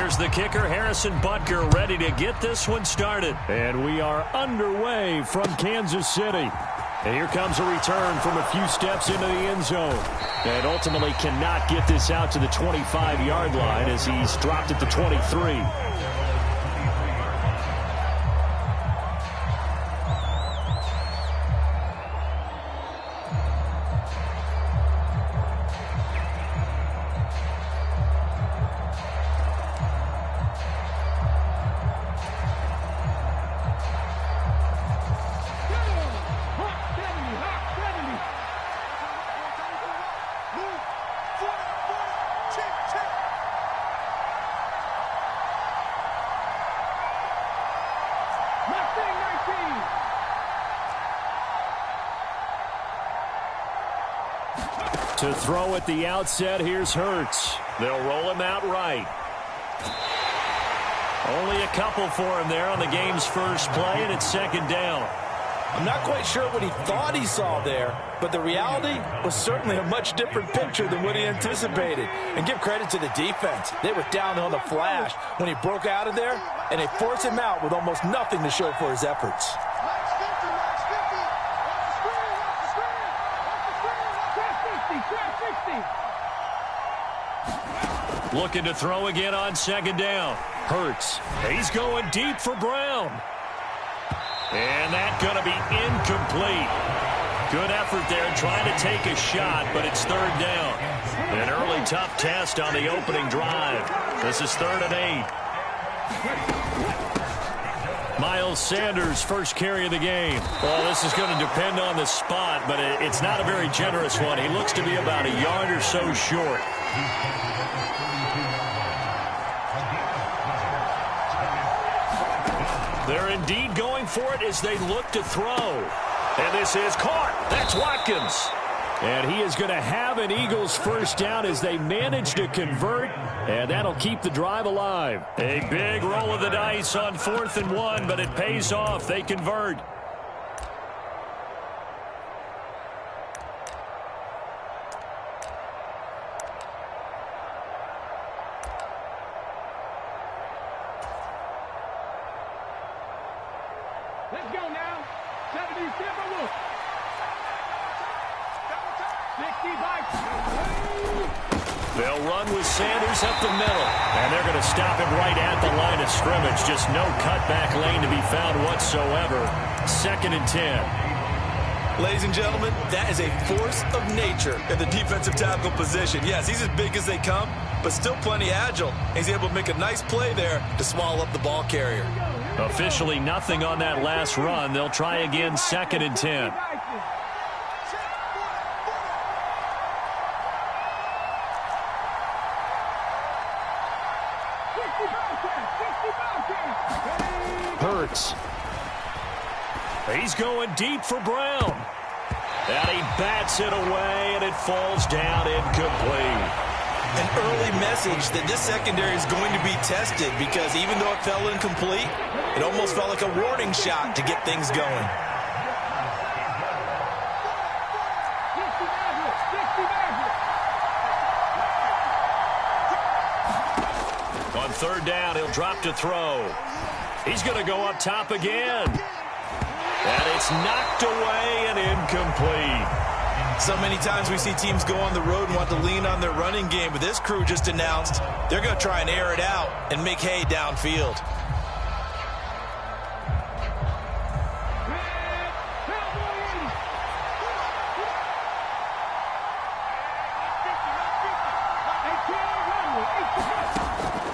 Here's the kicker, Harrison Butker, ready to get this one started. And we are underway from Kansas City. And here comes a return from a few steps into the end zone. And ultimately cannot get this out to the 25-yard line as he's dropped at the 23. To throw at the outset, here's Hurts. They'll roll him out right. Only a couple for him there on the game's first play, and it's second down. I'm not quite sure what he thought he saw there, but the reality was certainly a much different picture than what he anticipated. And give credit to the defense. They were down on the flash when he broke out of there, and they forced him out with almost nothing to show for his efforts. Looking to throw again on second down. Hurts. He's going deep for Brown. And that's going to be incomplete. Good effort there trying to take a shot, but it's third down. An early tough test on the opening drive. This is 3rd and 8. Miles Sanders' first carry of the game. Well, this is going to depend on the spot, but it's not a very generous one. He looks to be about a yard or so short. They're indeed going for it as they look to throw. And this is caught. That's Watkins. And he is going to have an Eagles first down as they manage to convert. And that'll keep the drive alive. A big roll of the dice on 4th and 1, but it pays off. They convert. Let's go now. 70 Timberwolves. 60 They'll run with Sanders up the middle. And they're going to stop him right at the line of scrimmage. Just no cutback lane to be found whatsoever. 2nd and 10. Ladies and gentlemen, that is a force of nature in the defensive tackle position. Yes, he's as big as they come, but still plenty agile. He's able to make a nice play there to swallow up the ball carrier. Officially nothing on that last run. They'll try again 2nd and 10. Hurts. He's going deep for Brown. And he bats it away, and it falls down incomplete. An early message that this secondary is going to be tested because even though it fell incomplete, it almost felt like a warning shot to get things going. On 3rd down, he'll drop to throw. He's going to go up top again. And it's knocked away and incomplete. So many times we see teams go on the road and want to lean on their running game, but this crew just announced they're going to try and air it out and make hay downfield.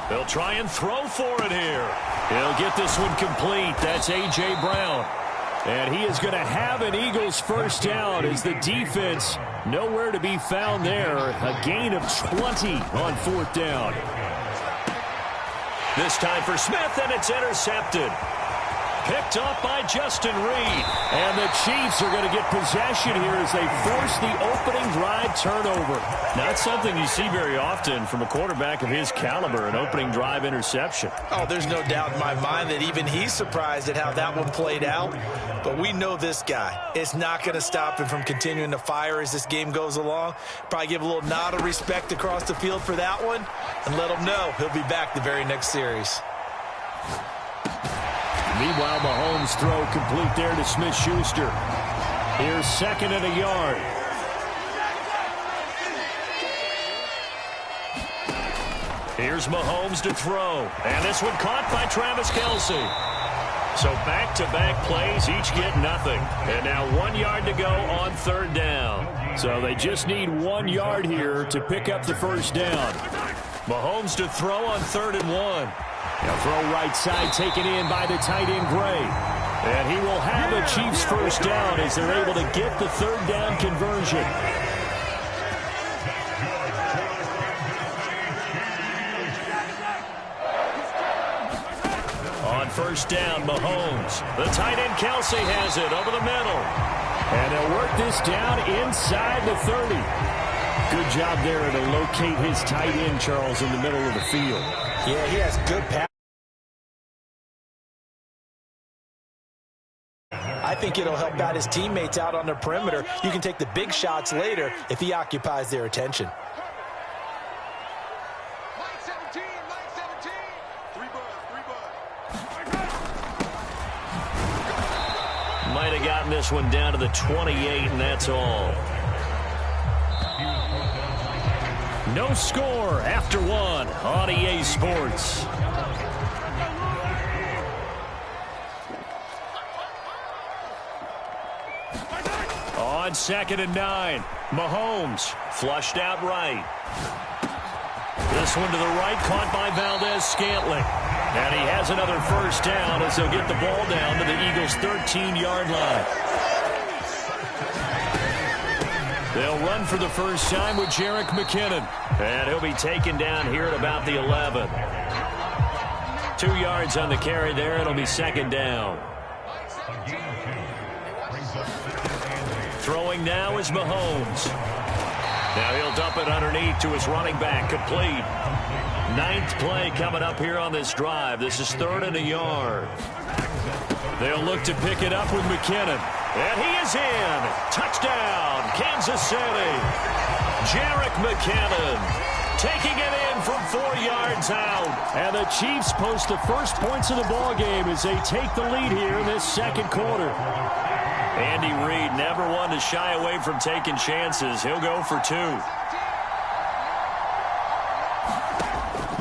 They'll try and throw for it here. He'll get this one complete. That's A.J. Brown. And he is going to have an Eagles first down as the defense nowhere to be found there. A gain of 20 on 4th down. This time for Smith, and it's intercepted. picked up by Justin Reed. And the Chiefs are going to get possession here as they force the opening drive turnover. Not something you see very often from a quarterback of his caliber, an opening drive interception. Oh, there's no doubt in my mind that even he's surprised at how that one played out. But we know this guy. It's not going to stop him from continuing to fire as this game goes along. Probably give a little nod of respect across the field for that one and let him know he'll be back the very next series. Meanwhile, Mahomes' throw complete there to Smith-Schuster. Here's second and a yard. Here's Mahomes to throw. And this one caught by Travis Kelce. So back-to-back plays, each get nothing. And now 1 yard to go on third down. So they just need 1 yard here to pick up the first down. Mahomes to throw on 3rd and 1. Now throw right side taken in by the tight end Gray. And he will have a Chiefs first down as they're able to get the third down conversion. On first down, Mahomes. The tight end Kelce has it over the middle. And they'll work this down inside the 30. Good job there to locate his tight end, Charles, in the middle of the field. Yeah, he has good pass. I think it'll help out his teammates out on the perimeter. You can take the big shots later if he occupies their attention. Might have gotten this one down to the 28, and that's all. No score after 1 on EA Sports. On 2nd and 9, Mahomes flushed out right. This one to the right, caught by Valdez-Scantling. And he has another first down as they'll get the ball down to the Eagles' 13-yard line. They'll run for the first time with Jerick McKinnon. And he'll be taken down here at about the 11. 2 yards on the carry there. It'll be 2nd down. Throwing now is Mahomes. Now he'll dump it underneath to his running back. Complete. 9th play coming up here on this drive. This is 3rd and a yard. They'll look to pick it up with McKinnon. And he is in. Touchdown, Kansas City. Jerick McKinnon taking it in from 4 yards out. And the Chiefs post the first points of the ballgame as they take the lead here in this 2nd quarter. Andy Reid never one to shy away from taking chances. He'll go for 2.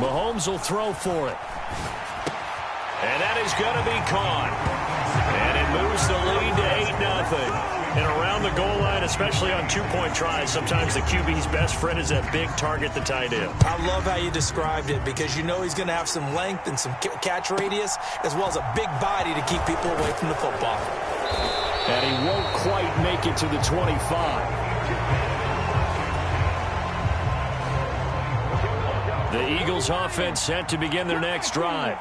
Mahomes will throw for it. And that is going to be caught. And it moves the lead to 8-0. And around the goal line, especially on 2-point tries, sometimes the QB's best friend is that big target, the tight end. I love how you described it because you know he's going to have some length and some catch radius as well as a big body to keep people away from the football. And he won't quite make it to the 25. The Eagles offense set to begin their next drive.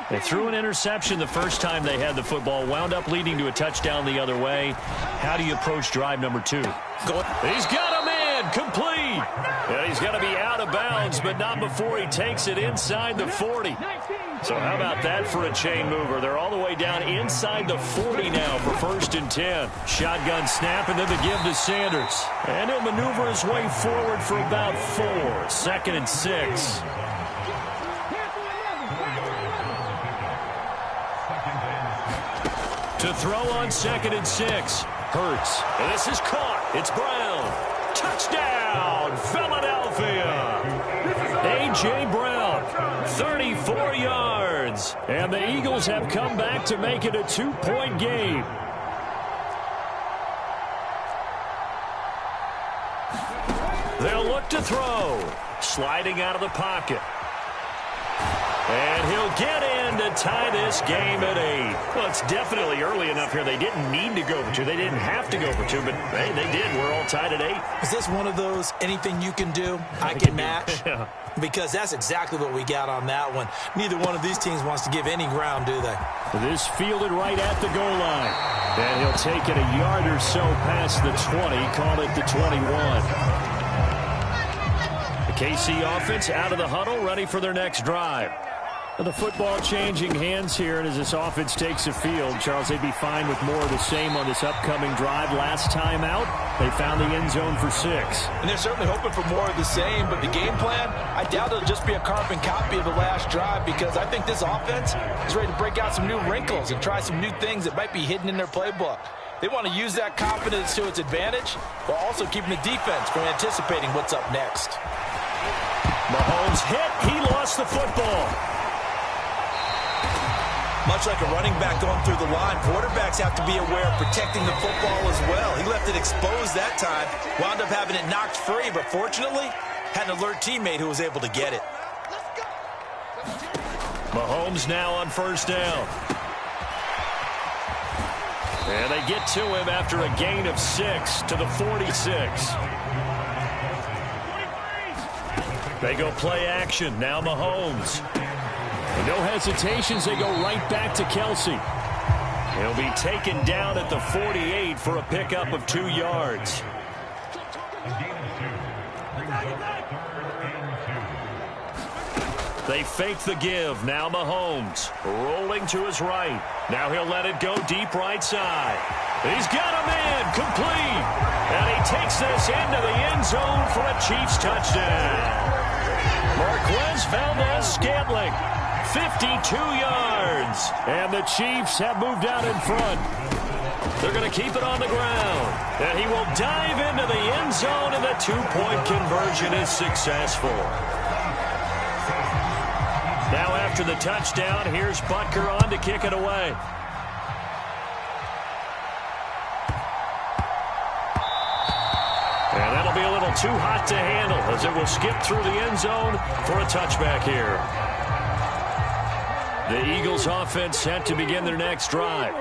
They threw an interception the first time they had the football, wound up leading to a touchdown the other way. How do you approach drive number 2? He's got him in, complete. And he's going to be out of bounds, but not before he takes it inside the 40. So how about that for a chain mover? They're all the way down inside the 40 now for 1st and 10. Shotgun snap and then the give to Sanders. And he'll maneuver his way forward for about 4. 2nd and 6. To throw on 2nd and 6. Hurts. And this is caught. It's Brown. Touchdown, Philadelphia. A.J. Brown, 34 yards. And the Eagles have come back to make it a 2-point game. They'll look to throw. Sliding out of the pocket. And he'll get in to tie this game at 8. Well, it's definitely early enough here. They didn't need to go for 2. They didn't have to go for 2, but, hey, they did. We're all tied at 8. Is this one of those anything you can do, I can match? Yeah. Because that's exactly what we got on that one. Neither one of these teams wants to give any ground, do they? This fielded right at the goal line. And he'll take it a yard or so past the 20, call it the 21. The KC offense out of the huddle, ready for their next drive. The football changing hands here, and as this offense takes the field, Charles, they'd be fine with more of the same on this upcoming drive. Last time out, they found the end zone for 6. And they're certainly hoping for more of the same, but the game plan, I doubt it'll just be a carbon copy of the last drive, because I think this offense is ready to break out some new wrinkles and try some new things that might be hidden in their playbook. They want to use that confidence to its advantage, while also keeping the defense from anticipating what's up next. Mahomes hit. He lost the football. Much like a running back going through the line, quarterbacks have to be aware of protecting the football as well. He left it exposed that time, wound up having it knocked free, but fortunately, had an alert teammate who was able to get it. Mahomes now on first down. And they get to him after a gain of 6 to the 46. They go play action. Now Mahomes. And no hesitations. They go right back to Kelsey. He'll be taken down at the 48 for a pickup of 2 yards. They fake the give. Now Mahomes rolling to his right. Now he'll let it go deep right side. He's got a man complete. And he takes this into the end zone for a Chiefs touchdown. Marquez Valdez-Scantling, 52 yards. And the Chiefs have moved out in front. They're going to keep it on the ground. And he will dive into the end zone, and the 2-point conversion is successful. Now after the touchdown, here's Butker on to kick it away. And that'll be a little too hot to handle as it will skip through the end zone for a touchback here. The Eagles offense set to begin their next drive.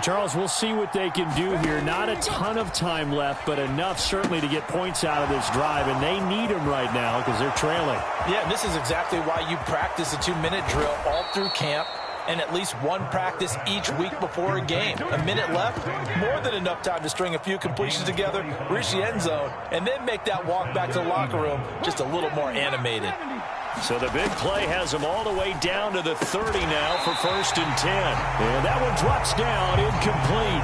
Charles, we'll see what they can do here. Not a ton of time left, but enough certainly to get points out of this drive, and they need them right now because they're trailing. Yeah, this is exactly why you practice a 2-minute drill all through camp and at least one practice each week before a game. A minute left, more than enough time to string a few completions together, reach the end zone, and then make that walk back to the locker room just a little more animated. So the big play has them all the way down to the 30 now for 1st and 10. And that one drops down, incomplete.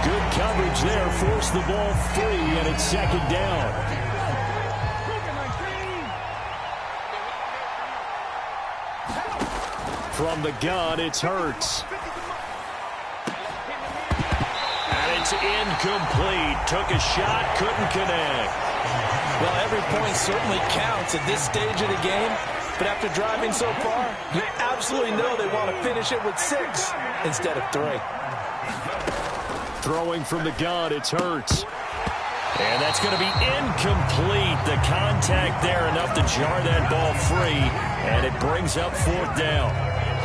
Good coverage there, forced the ball free, and it's 2nd down. From the gun, it's Hurts. And it's incomplete. Took a shot, couldn't connect. Well, every point certainly counts at this stage of the game, but after driving so far, you absolutely know they want to finish it with 6 instead of 3. Throwing from the gun, it's Hurts. And that's going to be incomplete. The contact there enough to jar that ball free, and it brings up 4th down.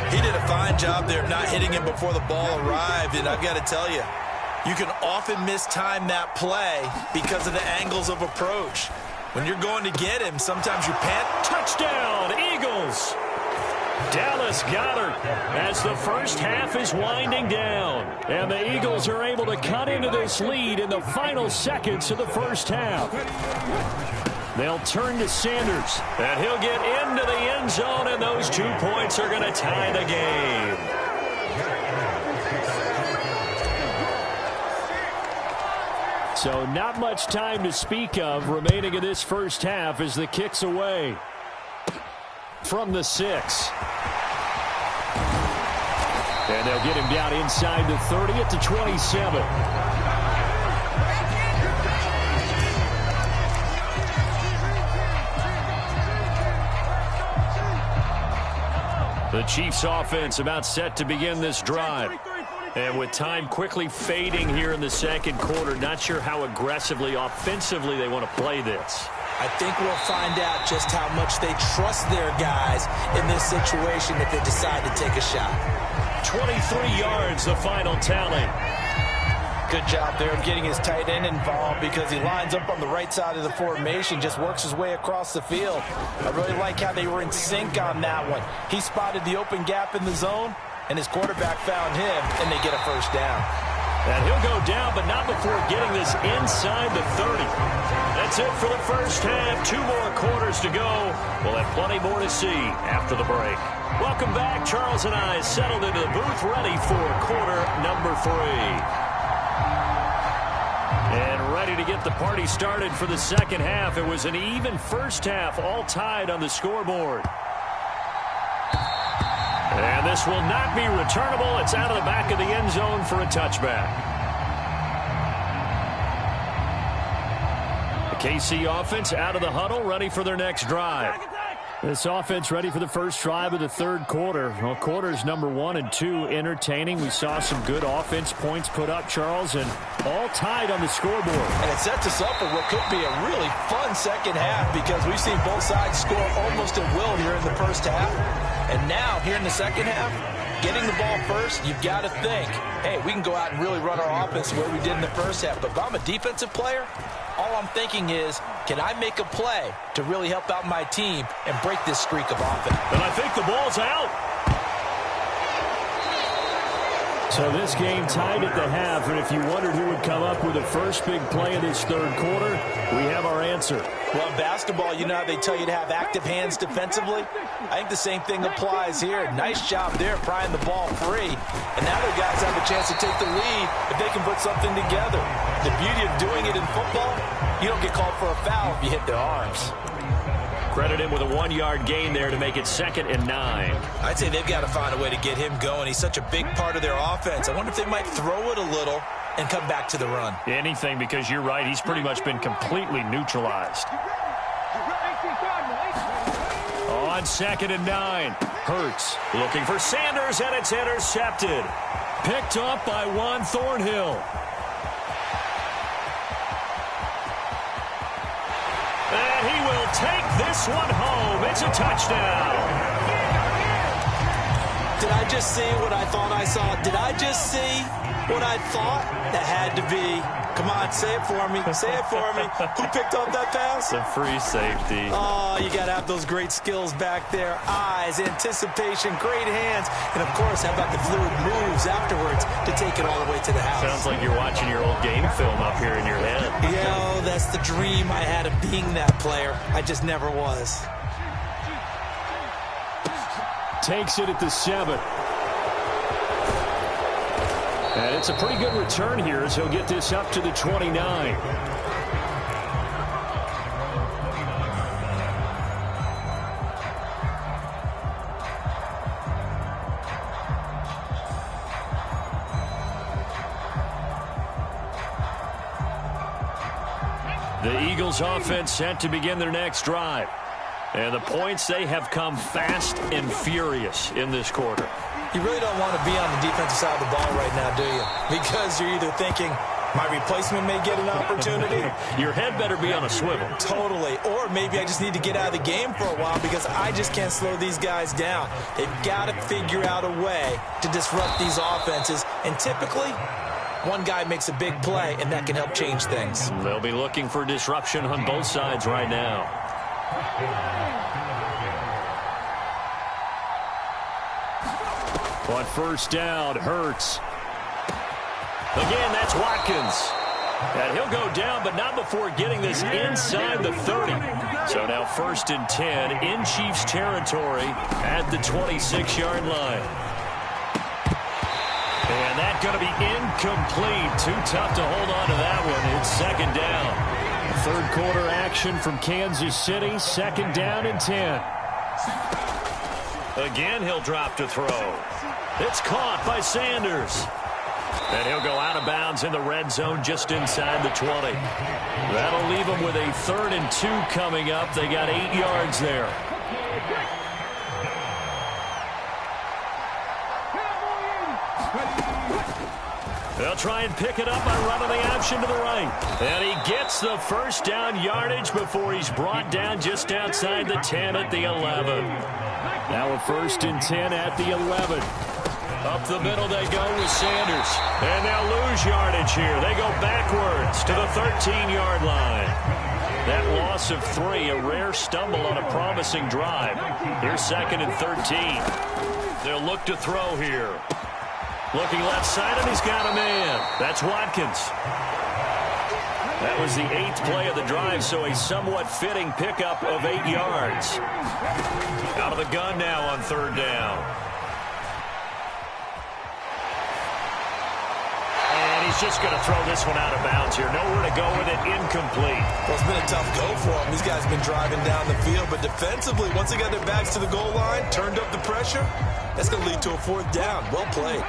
He did a fine job there of not hitting him before the ball arrived, and I've got to tell you, you can often mistime that play because of the angles of approach. When you're going to get him, sometimes you pant. Touchdown, Eagles! Dallas Goedert as the first half is winding down. And the Eagles are able to cut into this lead in the final seconds of the first half. They'll turn to Sanders, and he'll get into the end zone, and those 2 points are going to tie the game. So not much time to speak of remaining in this first half as the kick's away from the 6. And they'll get him down inside the 30 at the 27. The Chiefs offense about set to begin this drive. And with time quickly fading here in the 2nd quarter, not sure how aggressively, offensively they want to play this. I think we'll find out just how much they trust their guys in this situation if they decide to take a shot. 23 yards, the final tally. Good job there of getting his tight end involved because he lines up on the right side of the formation, just works his way across the field. I really like how they were in sync on that one. He spotted the open gap in the zone, and his quarterback found him, and they get a first down. And he'll go down, but not before getting this inside the 30. That's it for the first half. 2 more quarters to go. We'll have plenty more to see after the break. Welcome back. Charles and I settled into the booth, ready for quarter number 3. And ready to get the party started for the second half. It was an even first half, all tied on the scoreboard. And this will not be returnable. It's out of the back of the end zone for a touchback. The KC offense out of the huddle, ready for their next drive. This offense ready for the first drive of the third quarter. Well, quarters number 1 and 2 entertaining. We saw some good offense points put up, Charles, and all tied on the scoreboard. And it sets us up for what could be a really fun second half because we've seen both sides score almost at will here in the first half. And now, here in the second half, getting the ball first, you've got to think, hey, we can go out and really run our offense the way we did in the first half. But if I'm a defensive player, all I'm thinking is, can I make a play to really help out my team and break this streak of offense? And I think the ball's out. So this game tied at the half, and if you wondered who would come up with the first big play of this third quarter, we have our answer. Well, in basketball, you know how they tell you to have active hands defensively? I think the same thing applies here. Nice job there prying the ball free. And now the guys have a chance to take the lead if they can put something together. The beauty of doing it in football, you don't get called for a foul if you hit their arms. Credit him with a 1-yard gain there to make it 2nd and 9. I'd say they've got to find a way to get him going. He's such a big part of their offense. I wonder if they might throw it a little and come back to the run. Anything, because you're right. He's pretty much been completely neutralized. On 2nd and 9. Hurts looking for Sanders, and it's intercepted. Picked up by Juan Thornhill. And he will take this one home. It's a touchdown. Did I just see what I thought I saw? Did I just see what I thought? That had to be. Come on, say it for me. Say it for me. Who picked up that pass? A free safety. Oh, you got to have those great skills back there. Eyes, anticipation, great hands. And, of course, how about the fluid moves afterwards to take it all the way to the house? Sounds like you're watching your old game film up here in your head. Yeah, that's the dream I had of being that player. I just never was. Takes it at the 7. And it's a pretty good return here as he'll get this up to the 29. The Eagles offense set to begin their next drive. And the points, they have come fast and furious in this quarter. You really don't want to be on the defensive side of the ball right now, do you? Because you're either thinking, my replacement may get an opportunity. Your head better be on a swivel. Totally. Or maybe I just need to get out of the game for a while because I just can't slow these guys down. They've got to figure out a way to disrupt these offenses. And typically, one guy makes a big play, and that can help change things. They'll be looking for disruption on both sides right now. On first down, Hurts. Again, that's Watkins. And he'll go down, but not before getting this inside the 30. So now 1st and 10 in Chiefs territory at the 26-yard line. And that's going to be incomplete. Too tough to hold on to that one. It's 2nd down. Third quarter action from Kansas City. 2nd down and 10. Again, he'll drop to throw. It's caught by Sanders. And he'll go out of bounds in the red zone just inside the 20. That'll leave them with a 3rd and 2 coming up. They got 8 yards there. They'll try and pick it up by running the option to the right. And he gets the first down yardage before he's brought down just outside the 10 at the 11. Now a 1st and 10 at the 11. Up the middle they go with Sanders. And they'll lose yardage here. They go backwards to the 13-yard line. That loss of 3, a rare stumble on a promising drive. Here's 2nd and 13. They'll look to throw here. Looking left side, and he's got a man. That's Watkins. That was the 8th play of the drive, so a somewhat fitting pickup of 8 yards. Out of the gun now on 3rd down. And he's just going to throw this one out of bounds here. Nowhere to go with it. Incomplete. Well, it's been a tough go for them. These guys have been driving down the field, but defensively, once they got their backs to the goal line, turned up the pressure, that's going to lead to a 4th down. Well played.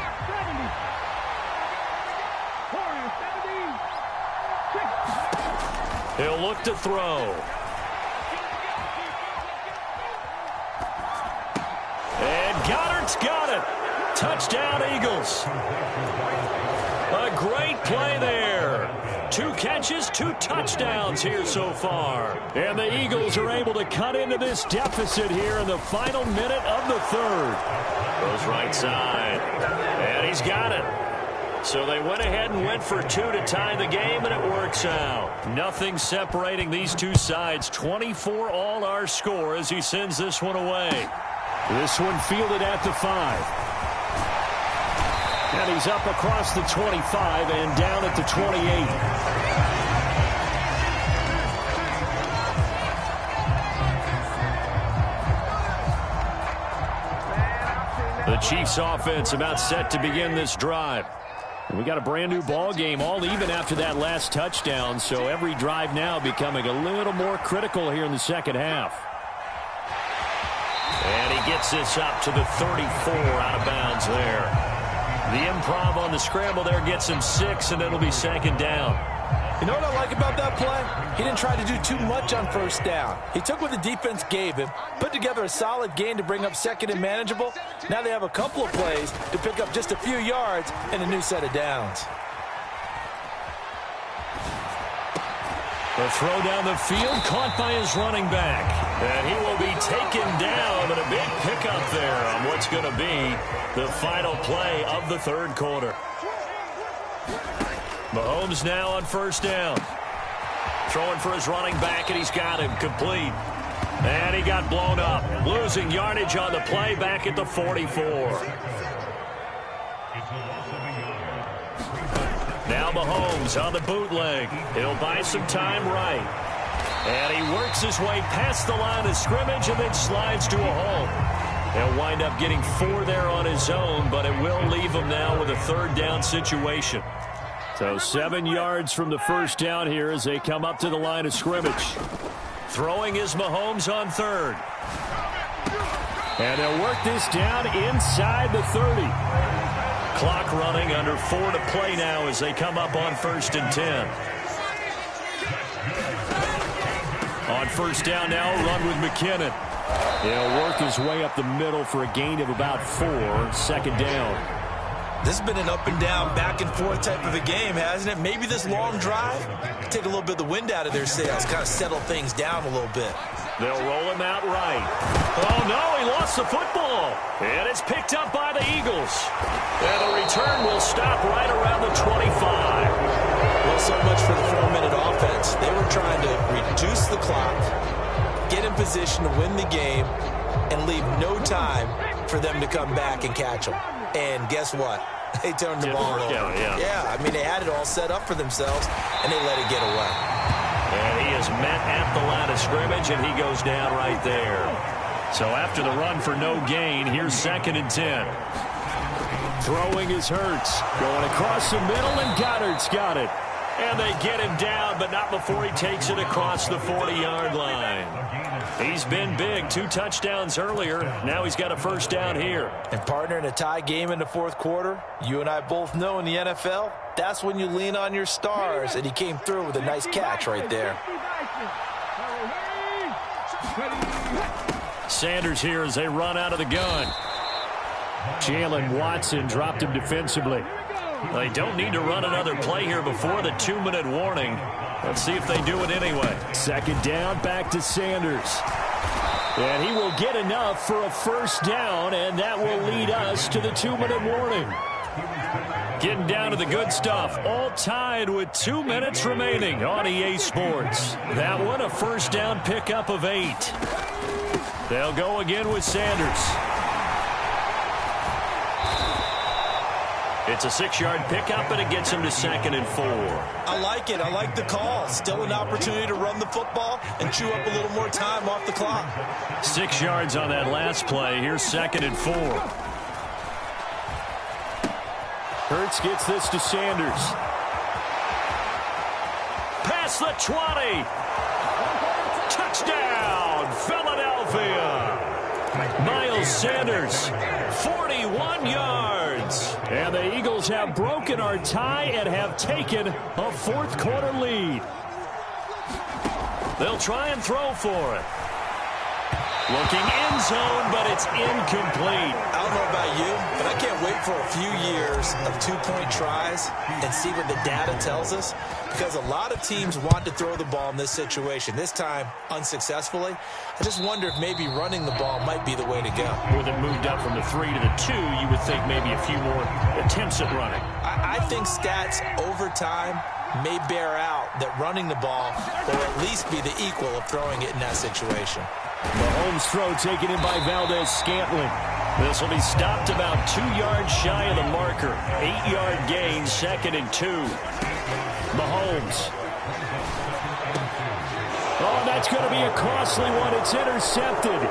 He'll look to throw. And Goddard's got it. Touchdown, Eagles. A great play there. 2 catches, 2 touchdowns here so far. And the Eagles are able to cut into this deficit here in the final minute of the 3rd. Goes right side. And he's got it. So they went ahead and went for 2 to tie the game, and it works out. Nothing separating these two sides. 24 all our score as he sends this one away. This one fielded at the 5. And he's up across the 25 and down at the 28. The Chiefs offense about set to begin this drive. We got a brand new ball game, all even after that last touchdown, so every drive now becoming a little more critical here in the 2nd half. And he gets this up to the 34 out of bounds there. The improv on the scramble there gets him 6, and it'll be 2nd down. You know what I like about that play? He didn't try to do too much on 1st down. He took what the defense gave him, put together a solid gain to bring up 2nd and manageable. Now they have a couple of plays to pick up just a few yards and a new set of downs. The throw down the field, caught by his running back. And he will be taken down, but a big pickup there on what's going to be the final play of the 3rd quarter. Mahomes now on 1st down. Throwing for his running back, and he's got him complete. And he got blown up. Losing yardage on the play back at the 44. Now Mahomes on the bootleg. He'll buy some time right. And he works his way past the line of scrimmage and then slides to a hole. He'll wind up getting 4 there on his own, but it will leave him now with a 3rd down situation. So 7 yards from the 1st down here as they come up to the line of scrimmage. Throwing is Mahomes on 3rd. And they'll work this down inside the 30. Clock running, under 4 to play now as they come up on 1st and 10. On 1st down now, run with McKinnon. He'll work his way up the middle for a gain of about 4, 2nd down. This has been an up and down, back and forth type of a game, hasn't it? Maybe this long drive take a little bit of the wind out of their sails, kind of settle things down a little bit. They'll roll him out right. Oh, no, he lost the football. And it's picked up by the Eagles. And the return will stop right around the 25. Well, so much for the 4-minute offense. They were trying to reduce the clock, get in position to win the game, and leave no time for them to come back and catch them. And guess what? They turned the ball over. Yeah, I mean, they had it all set up for themselves, and they let it get away. And he is met at the line of scrimmage, and he goes down right there. So after the run for no gain, here's 2nd and 10. Throwing is Hurts. Going across the middle, and Goddard's got it. And they get him down, but not before he takes it across the 40-yard line. He's been big. 2 touchdowns earlier. Now he's got a 1st down here. And partner, in a tie game in the 4th quarter, you and I both know in the NFL, that's when you lean on your stars, and he came through with a nice catch right there. Sanders here as they run out of the gun. Jalen Watson dropped him defensively. They don't need to run another play here before the 2-minute warning. Let's see if they do it anyway. Second down, back to Sanders. And he will get enough for a first down, and that will lead us to the 2-minute warning. Getting down to the good stuff. All tied with 2 minutes remaining on EA Sports. That one a first down pickup of 8. They'll go again with Sanders. It's a 6-yard pickup, and it gets him to 2nd and 4. I like it. I like the call. Still an opportunity to run the football and chew up a little more time off the clock. 6 yards on that last play. Here's 2nd and 4. Hurts gets this to Sanders. Past the 20. Touchdown, Philadelphia. Miles Sanders, 41 yards. And the Eagles have broken our tie and have taken a fourth-quarter lead. They'll try and throw for it. Looking end zone, but it's incomplete. I don't know about you, but I can't wait for a few years of two-point tries and see what the data tells us, because a lot of teams want to throw the ball in this situation. This time, unsuccessfully. I just wonder if maybe running the ball might be the way to go. With it moved up from the 3 to the 2, you would think maybe a few more attempts at running. I think stats over time may bear out that running the ball will at least be the equal of throwing it in that situation. Mahomes' throw taken in by Valdez-Scantling. This will be stopped about 2 yards shy of the marker. 8-yard gain, 2nd and 2. Mahomes. Oh, that's going to be a costly one. It's intercepted.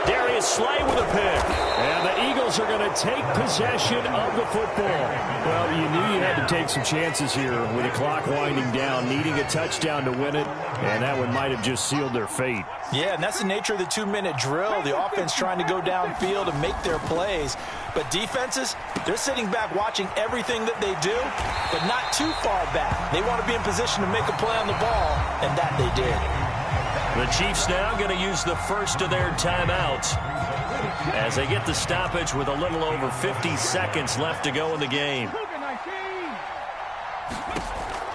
Darius Slay with a pick. And the Eagles are going to take possession of the football. Well, you knew you had to take some chances here with the clock winding down, needing a touchdown to win it, and that one might have just sealed their fate. Yeah, and that's the nature of the 2-minute drill. The offense trying to go downfield and make their plays. But defenses, they're sitting back watching everything that they do, but not too far back. They want to be in position to make a play on the ball, and that they did. The Chiefs now going to use the first of their timeouts as they get the stoppage with a little over 50 seconds left to go in the game.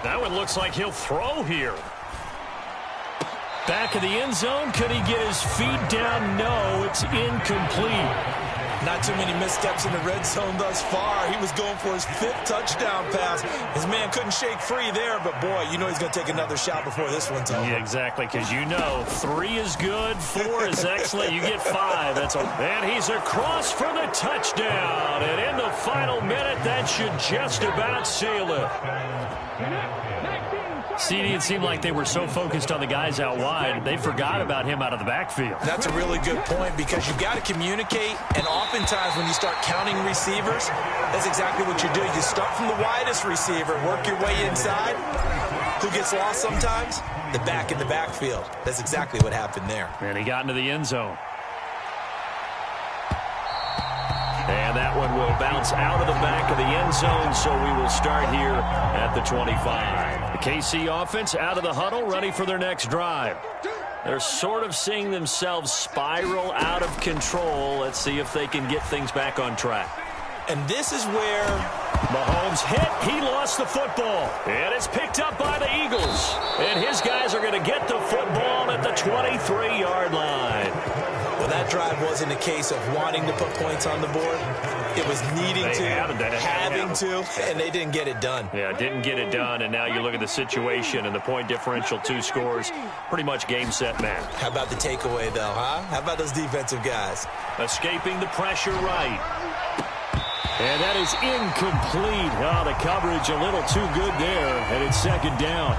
That one looks like he'll throw here. Back of the end zone. Could he get his feet down? No, it's incomplete. Not too many missteps in the red zone thus far. He was going for his 5th touchdown pass. His man couldn't shake free there, but boy, you know he's going to take another shot before this one's over. Yeah, exactly, because you know 3 is good, 4 is excellent. You get 5. And he's across for the touchdown. And in the final minute, that should just about seal it. CD, it seemed like they were so focused on the guys out wide, they forgot about him out of the backfield. That's a really good point, because you've got to communicate, and oftentimes when you start counting receivers, that's exactly what you do. You start from the widest receiver, work your way inside. Who gets lost sometimes? The back in the backfield. That's exactly what happened there. And he got into the end zone. And that one will bounce out of the back of the end zone, so we will start here at the 25. The KC offense out of the huddle, ready for their next drive. They're sort of seeing themselves spiral out of control. Let's see if they can get things back on track. And this is where Mahomes hit. He lost the football. And it's picked up by the Eagles. And his guys are going to get the football at the 23-yard line. Well, that drive wasn't a case of wanting to put points on the board. It was needing to, having to, and they didn't get it done. Yeah, didn't get it done, and now you look at the situation and the point differential, 2 scores, pretty much game, set, match. How about the takeaway, though, huh? How about those defensive guys? Escaping the pressure right. And that is incomplete. Oh, the coverage a little too good there, and it's 2nd down.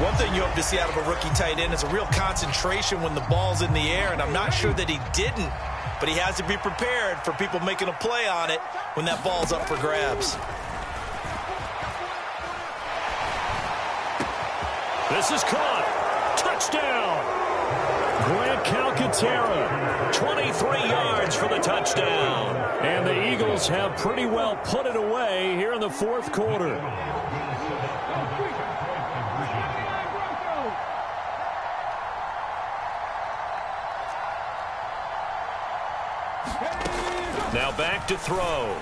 One thing you hope to see out of a rookie tight end is a real concentration when the ball's in the air, and I'm not sure that he didn't, but he has to be prepared for people making a play on it when that ball's up for grabs. This is caught. Touchdown. Grant Calcaterra, 23 yards for the touchdown. And the Eagles have pretty well put it away here in the 4th quarter. Now back to throw.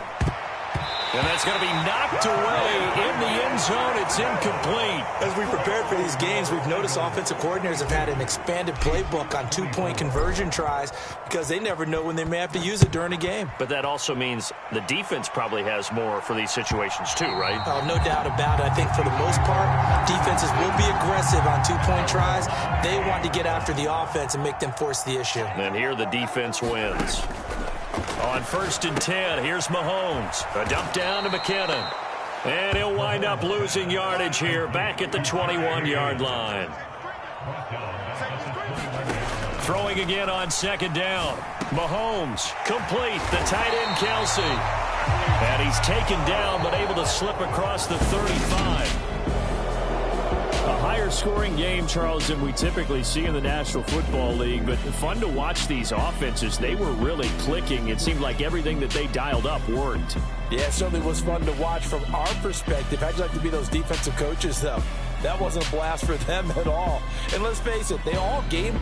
And that's going to be knocked away in the end zone. It's incomplete. As we prepared for these games, we've noticed offensive coordinators have had an expanded playbook on two-point conversion tries because they never know when they may have to use it during a game. But that also means the defense probably has more for these situations too, right? Oh, no doubt about it. I think for the most part, defenses will be aggressive on two-point tries. They want to get after the offense and make them force the issue. And here the defense wins. On 1st and 10, here's Mahomes. A dump down to McKinnon. And he'll wind up losing yardage here back at the 21-yard line. Throwing again on 2nd down. Mahomes complete. The tight end, Kelsey. And he's taken down but able to slip across the 35. A higher scoring game, Charles, than we typically see in the National Football League, but fun to watch these offenses. They were really clicking. It seemed like everything that they dialed up worked. Yeah, it certainly was fun to watch from our perspective. How'd you like to be those defensive coaches, though? That wasn't a blast for them at all. And let's face it, they all game.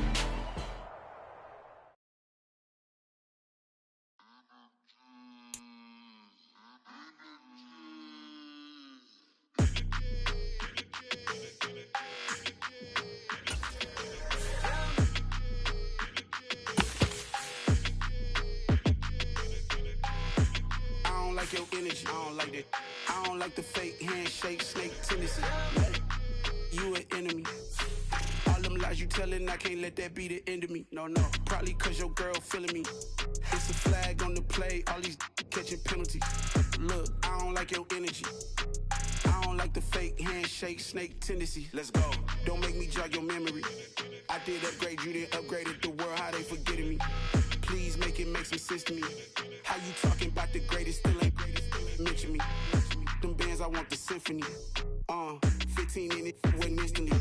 Your energy, I don't like that. I don't like the fake handshake, snake tendency. You an enemy. All them lies you telling, I can't let that be the end of me. No, probably cause your girl feeling me. It's a flag on the play, all these catching penalties. Look, I don't like your energy. I don't like the fake handshake, snake tendency. Let's go. Don't make me jog your memory. I did upgrade, you didn't upgrade it. The world, how they forgetting me. Please make it make some sense to me. How you talking about the greatest, still ain't greatest, mention me. Them bands, I want the symphony. 15 in it, went instantly.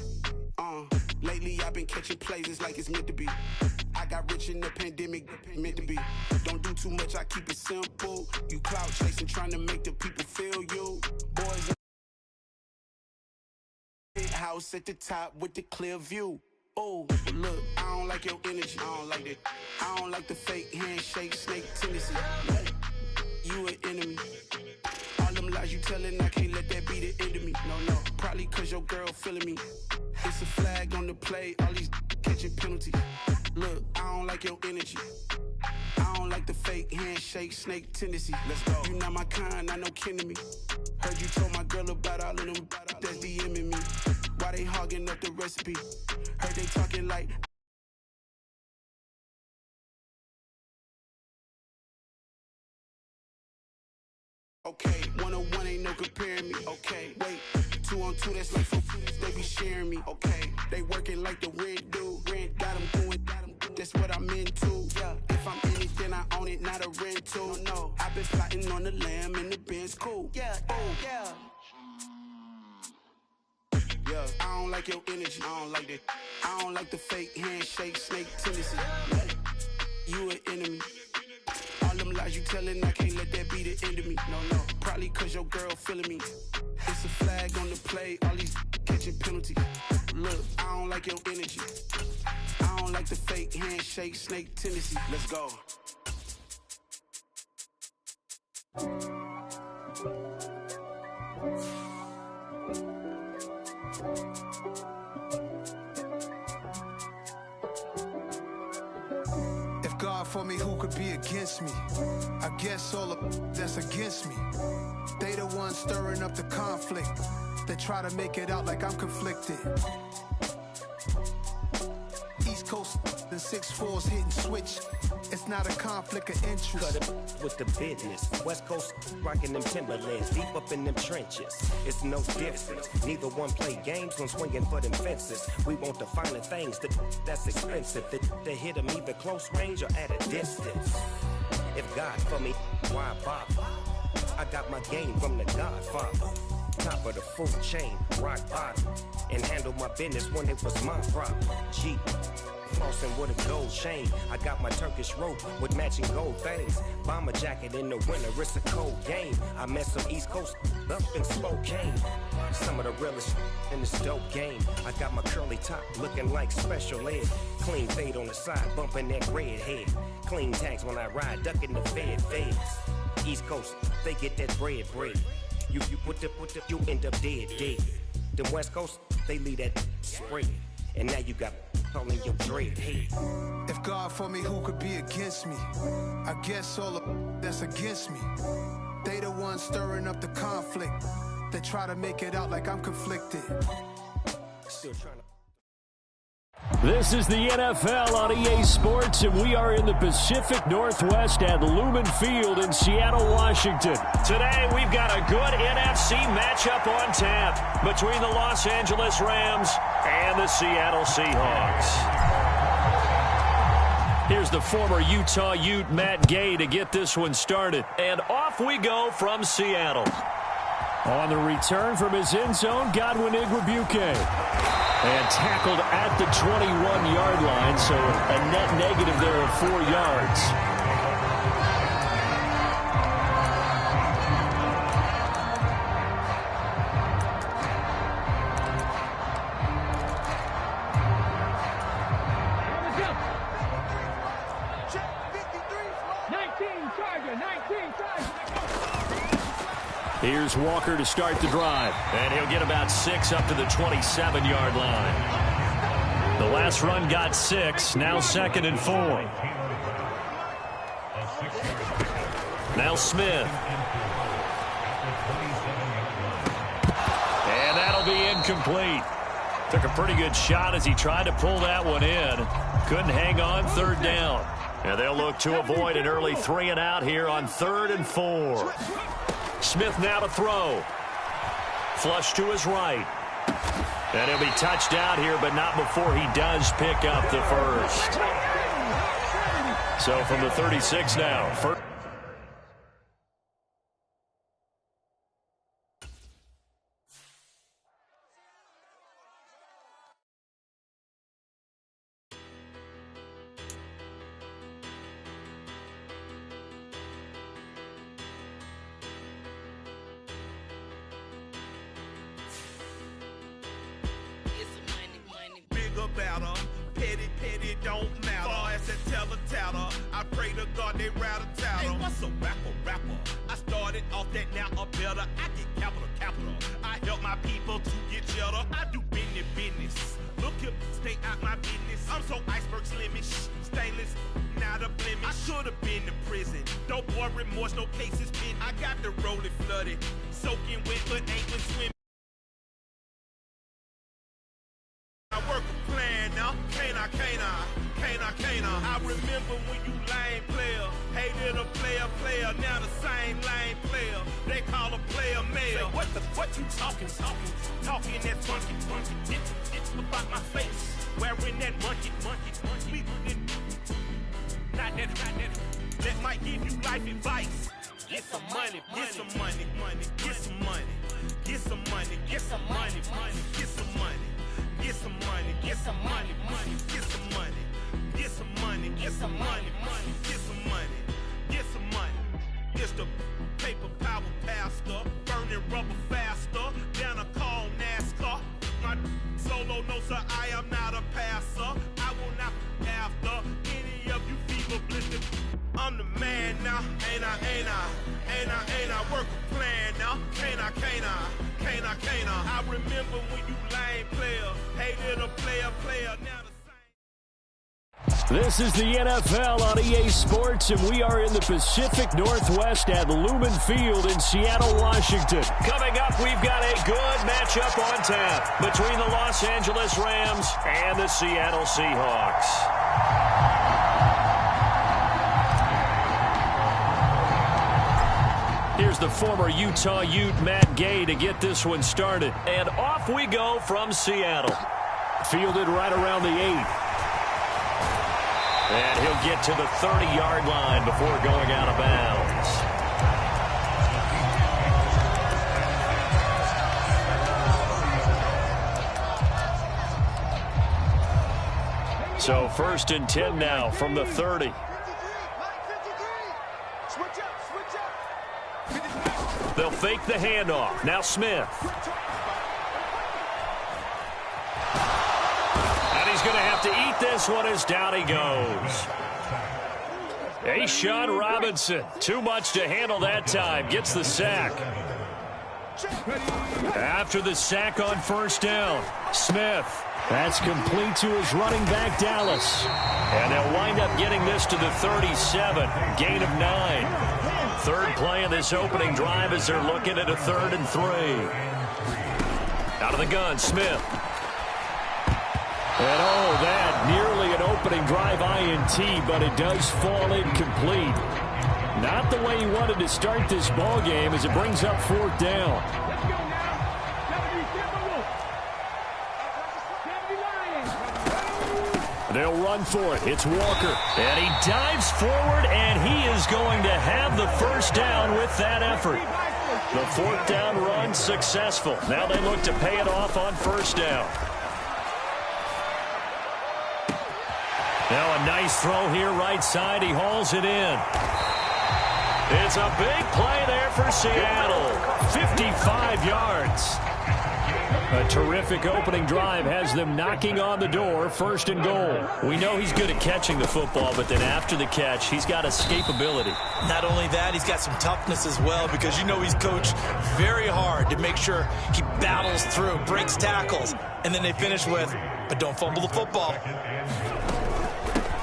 Lately I've been catching plays, it's like it's meant to be. I got rich in the pandemic, meant to be. Don't do too much, I keep it simple. You clout chasing, trying to make the people feel you. Boys, house at the top with the clear view. Oh, look, I don't like your energy. I don't like that. I don't like the fake handshake, snake tendency. You an enemy. All them lies you telling, I can't let that be the end of me. No, probably cause your girl feeling me. It's a flag on the play, all these catching penalties. Look, I don't like your energy. I don't like the fake handshake, snake tendency. Let's go. You not my kind, I know kin to me. Heard you told my girl about all of them that's DMing me. Why they hogging up the recipe? Heard they talking like. Okay, 101 ain't no comparing me. Okay, wait, 2-on-2 that's like 4. They be sharing me. Okay, they working like the rent do. Rent got them doing. That's what I'm into. Yeah, if I'm in it, then I own it, not a rental. No, I've been plotting on the lamb and the Benz cool. Yeah, oh yeah. Yeah, I don't like your energy. I don't like that. I don't like the fake handshake, snake tendency. You an enemy. All them lies you telling, I can't let that be the end of me. No, probably cause your girl feeling me. It's a flag on the play, all these catching penalties. Look, I don't like your energy. I don't like the fake handshake, snake tendency. Let's go. If God for me, who could be against me? I guess all of that's against me. They the ones stirring up the conflict. They try to make it out like I'm conflicted. East Coast and 6'4's hitting switch. It's not a conflict of interest. Cut it with the business. West Coast rocking them Timberlands, deep up in them trenches. It's no difference. Neither one play games when swinging for them fences. We want the finer things that's expensive. To hit them either close range or at a distance. If God for me, why bother? I got my game from the Godfather. Top of the food chain, rock bottom. And handle my business when it was my problem. G. Flossing with a gold chain. I got my Turkish rope with matching gold things. Bomber jacket in the winter, it's a cold game. I met some East Coast up in Spokane. Some of the realest in this dope game. I got my curly top looking like special ed. Clean fade on the side, bumping that red head. Clean tags when I ride, ducking the feds. East Coast, they get that bread. You you end up dead. The West Coast, they leave that spread. And now you got all in your dread. Hey. If God for me, who could be against me? I guess all the that's against me. They the ones stirring up the conflict. They try to make it out like I'm conflicted. Still trying to. This is the NFL on EA Sports, and we are in the Pacific Northwest at Lumen Field in Seattle, Washington. Today, we've got a good NFC matchup on tap between the Los Angeles Rams and the Seattle Seahawks. Here's the former Utah Ute, Matt Gay, to get this one started. And off we go from Seattle. On the return from his end zone, Godwin Igwebuike. And tackled at the 21-yard line, so a net negative there of 4 yards. Here's Walker to start the drive. And he'll get about 6 up to the 27-yard line. The last run got 6. Now 2nd and 4. Now Smith. And that'll be incomplete. Took a pretty good shot as he tried to pull that one in. Couldn't hang on, 3rd down. And they'll look to avoid an early 3 and out here on 3rd and 4. Smith now to throw. Flush to his right. And he'll be touched out here, but not before he does pick up the first. So from the 36 now. First. Petty don't matter. As a teller, I pray to God they rattle tattle. Hey, what's a rapper? I started off that, now I'm better. I get capital. I help my people to get cheddar. I do business. Look here, stay out my business. I'm so iceberg slimish, stainless, not a blemish. I should have been to prison. No boy remorse, no cases pinned. I got the rolling flooded, soaking wet, but ain't been swimming. I work a plan now, can't I? I remember when you lame player, hated a player, now the same lame player, they call a player mayor. Say, what you talking that funky, it's about my face, wearing that monkey, not that, that might give you life advice. Get some money, get some money, get some money, get some money, get some money, get some money. Get some money, get some money, get some money, get some money, get some money, get some money, get some money. It's the paper power pastor, burning rubber faster, down a call NASCAR. My solo, no sir, I am not a passer. I will not be after any of you fever blistered. I'm the man now, ain't I work a plan now, can't I? I remember when you lame player, hated a player, now the same. This is the NFL on EA Sports, and we are in the Pacific Northwest at Lumen Field in Seattle, Washington. Coming up, we've got a good matchup on tap between the Los Angeles Rams and the Seattle Seahawks. Here's the former Utah Ute, Matt Gay, to get this one started. And off we go from Seattle. Fielded right around the 8. And he'll get to the 30-yard line before going out of bounds. So 1st and 10 now from the 30. They'll fake the handoff. Now Smith. And he's going to have to eat this one as down he goes. A'Shawn Robinson, too much to handle that time, gets the sack. After the sack on first down, Smith. That's complete to his running back, Dallas. And they'll wind up getting this to the 37, gain of 9. Third play of this opening drive as they're looking at a 3rd and 3. Out of the gun, Smith. And oh, that nearly an opening drive INT, but it does fall incomplete. Not the way he wanted to start this ball game as it brings up 4th down. They'll run for it. It's Walker. And he dives forward, and he is going to have the first down with that effort. The 4th down run successful. Now they look to pay it off on first down. Now a nice throw here right side. He hauls it in. It's a big play there for Seattle. 55 yards. A terrific opening drive has them knocking on the door, 1st and goal. We know he's good at catching the football, but then after the catch, he's got escapability. Not only that, he's got some toughness as well, because you know he's coached very hard to make sure he battles through, breaks tackles, and then they finish with, but don't fumble the football.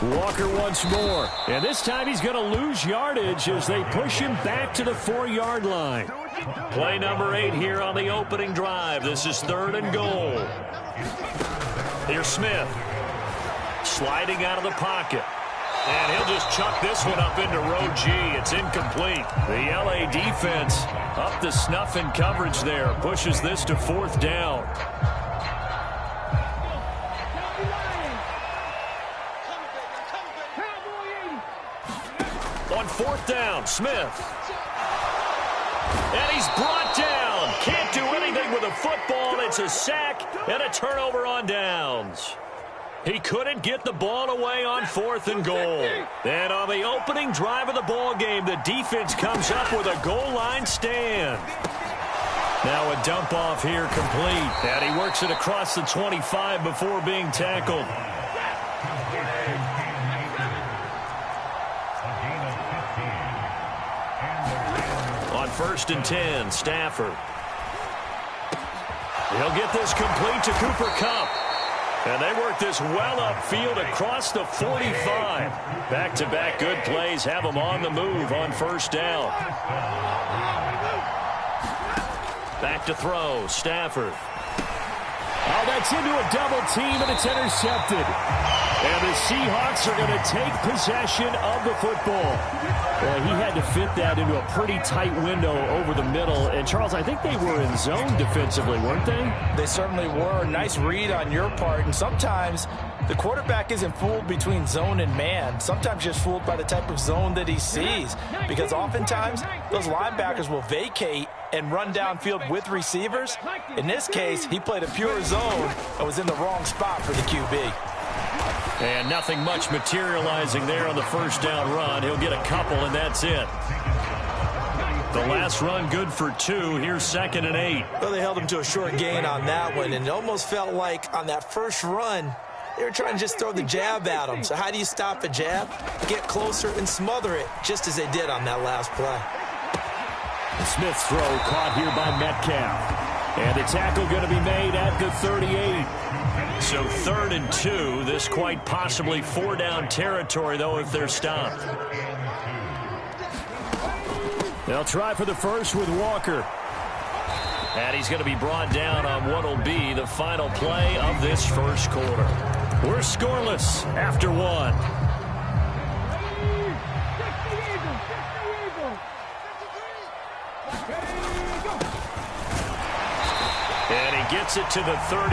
Walker once more, and this time he's going to lose yardage as they push him back to the 4-yard line. Play number 8 here on the opening drive. This is 3rd and goal. Here's Smith. Sliding out of the pocket. And he'll just chuck this one up into row G. It's incomplete. The LA defense up to snuff in coverage there. Pushes this to 4th down. On 4th down, Smith. And he's brought down. Can't do anything with a football. It's a sack and a turnover on downs. He couldn't get the ball away on 4th and goal. And on the opening drive of the ball game, the defense comes up with a goal line stand. Now a dump off here complete. And he works it across the 25 before being tackled. On 1st and 10, Stafford. He'll get this complete to Cooper Kupp. And they work this well upfield across the 45. Back-to-back good plays have them on the move on 1st down. Back to throw, Stafford. Oh, that's into a double team, and it's intercepted. And the Seahawks are going to take possession of the football. Well, he had to fit that into a pretty tight window over the middle. And, Charles, I think they were in zone defensively, weren't they? They certainly were. Nice read on your part. And sometimes the quarterback isn't fooled between zone and man. Sometimes just fooled by the type of zone that he sees. Because oftentimes those linebackers will vacate and run downfield with receivers. In this case, he played a pure zone and was in the wrong spot for the QB. And nothing much materializing there on the 1st down run. He'll get a couple, and that's it. The last run good for 2. Here's 2nd and 8. Well, they held him to a short gain on that one, and it almost felt like on that first run, they were trying to just throw the jab at him. So how do you stop a jab? Get closer and smother it, just as they did on that last play. Smith's throw caught here by Metcalf. And the tackle going to be made at the 38. So 3rd and 2. This quite possibly 4-down territory, though, if they're stopped. They'll try for the first with Walker. And he's going to be brought down on what will be the final play of this first quarter. We're scoreless after 1. And he gets it to the 34.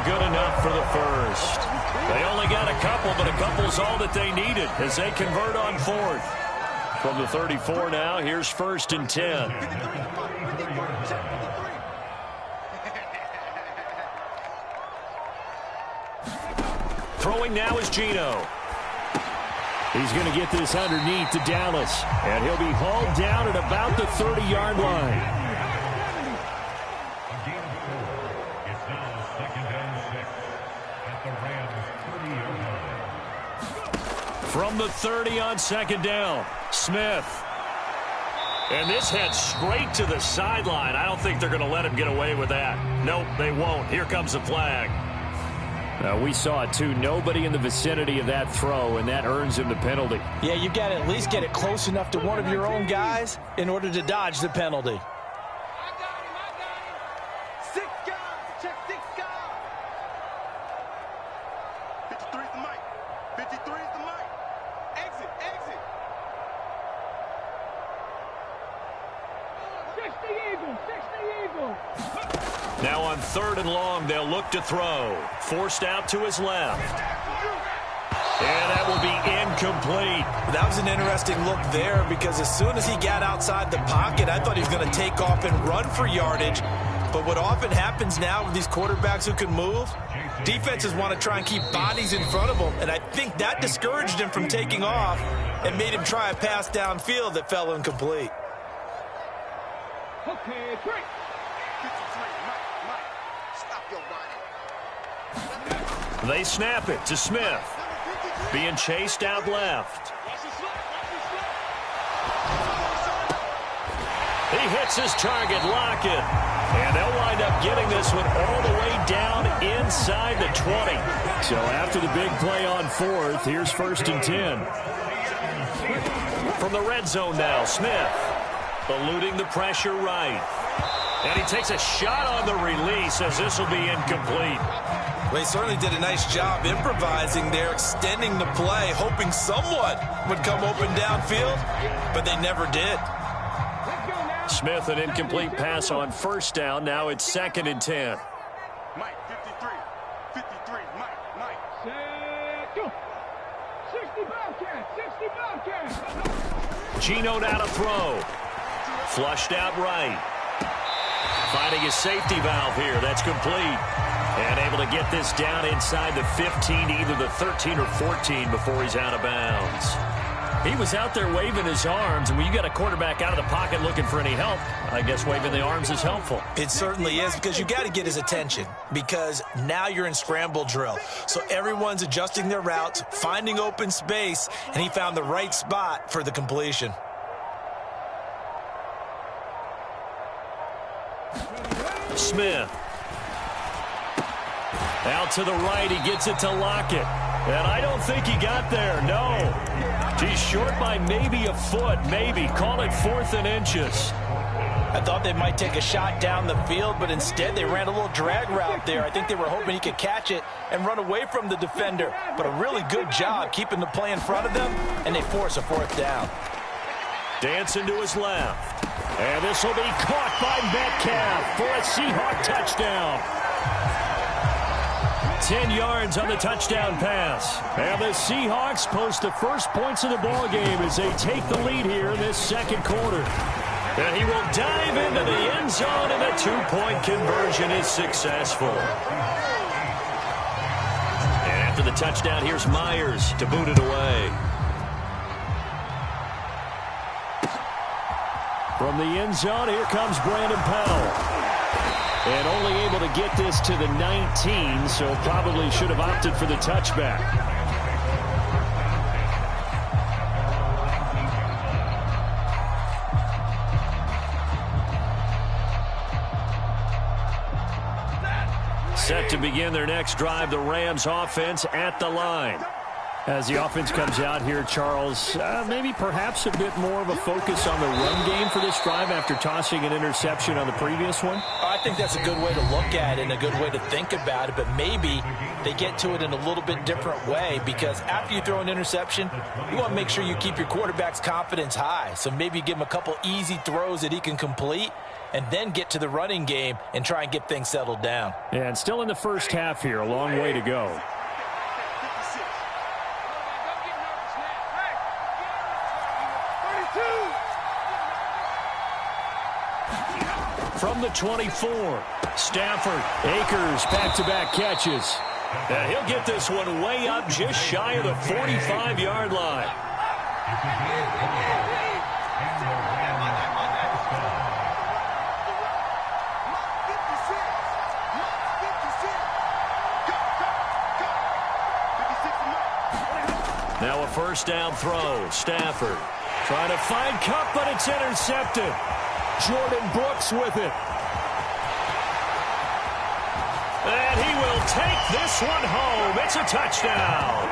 Good enough for the first. They only got a couple, but a couple's all that they needed as they convert on 4th. From the 34 now, here's 1st and 10. Throwing now is Geno. He's going to get this underneath to Dallas. And he'll be hauled down at about the 30-yard line. From the 30 on second down, Smith. And this heads straight to the sideline. I don't think they're going to let him get away with that. Nope, they won't. Here comes the flag. We saw it, too. Nobody in the vicinity of that throw, and that earns him the penalty. Yeah, you've got to at least get it close enough to one of your own guys in order to dodge the penalty. I got him. 6 guys. Check 6 guys. 53 is the mic. 53 is the mic. Exit, exit. 60 Eagles, 60 Eagles. Now on 3rd and long, they'll look to throw. Forced out to his left. And that will be incomplete. That was an interesting look there because as soon as he got outside the pocket, I thought he was going to take off and run for yardage. But what often happens now with these quarterbacks who can move, defenses want to try and keep bodies in front of them. And I think that discouraged him from taking off and made him try a pass downfield that fell incomplete. Okay, 3. They snap it to Smith. Being chased out left. He hits his target, Lockett. And they'll wind up getting this one all the way down inside the 20. So after the big play on 4th, here's 1st and 10. From the red zone now, Smith. Eluding the pressure right. And he takes a shot on the release as this will be incomplete. Well, he certainly did a nice job improvising there, extending the play, hoping someone would come open downfield, but they never did. Smith, an incomplete pass on 1st down. Now it's 2nd and 10. Mike, 53. 53, Mike. Set, go. 60 Bobcats, 60 Bobcats. Gino now to throw. Flushed out right. Finding his safety valve here. That's complete. And able to get this down inside the 15, either the 13 or 14 before he's out of bounds. He was out there waving his arms, and when you got a quarterback out of the pocket looking for any help, I guess waving the arms is helpful. It certainly is, because you got to get his attention, because now you're in scramble drill. So everyone's adjusting their routes, finding open space, and he found the right spot for the completion. Smith. Out to the right, he gets it to Lockett. And I don't think he got there, no. He's short by maybe a foot, maybe. Call it 4th and inches. I thought they might take a shot down the field, but instead they ran a little drag route there. I think they were hoping he could catch it and run away from the defender. But a really good job keeping the play in front of them, and they force a 4th down. Dancing to his left. And this will be caught by Metcalf for a Seahawk touchdown. 10 yards on the touchdown pass. And the Seahawks post the first points of the ballgame as they take the lead here in this 2nd quarter. And he will dive into the end zone, and the 2-point conversion is successful. And after the touchdown, here's Myers to boot it away. From the end zone, here comes Brandon Powell. And only able to get this to the 19, so probably should have opted for the touchback. Set to begin their next drive, the Rams offense at the line. As the offense comes out here, Charles, maybe perhaps a bit more of a focus on the run game for this drive after tossing an interception on the previous one? I think that's a good way to look at it and a good way to think about it, but maybe they get to it in a little bit different way, because after you throw an interception, you want to make sure you keep your quarterback's confidence high. So maybe give him a couple easy throws that he can complete and then get to the running game and try and get things settled down. Yeah, and still in the first half here, a long way to go. From the 24, Stafford. Akers, back-to-back catches. And he'll get this one way up just shy of the 45-yard line. Now a first down throw. Stafford trying to find Kupp, but it's intercepted. Jordan Brooks with it. And he will take this one home. It's a touchdown.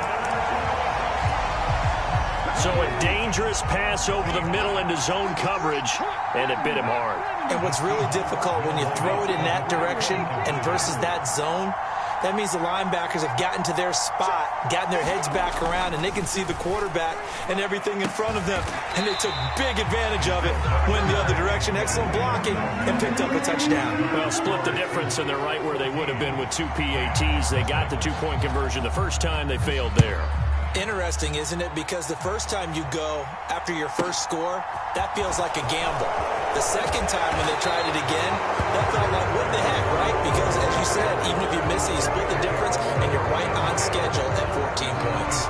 So a dangerous pass over the middle into zone coverage, and it bit him hard. And what's really difficult when you throw it in that direction and versus that zone, that means the linebackers have gotten to their spot, gotten their heads back around, and they can see the quarterback and everything in front of them. And they took big advantage of it, went the other direction, excellent blocking, and picked up a touchdown. Well, split the difference, and they're right where they would have been with 2 PATs. They got the 2-point conversion the first time. They failed there. Interesting, isn't it? Because the first time you go after your first score, that feels like a gamble. The second time when they tried it again, that felt like, what the heck, right? Because, as you said, even if you miss it, you split the difference, and you're right on schedule at 14 points.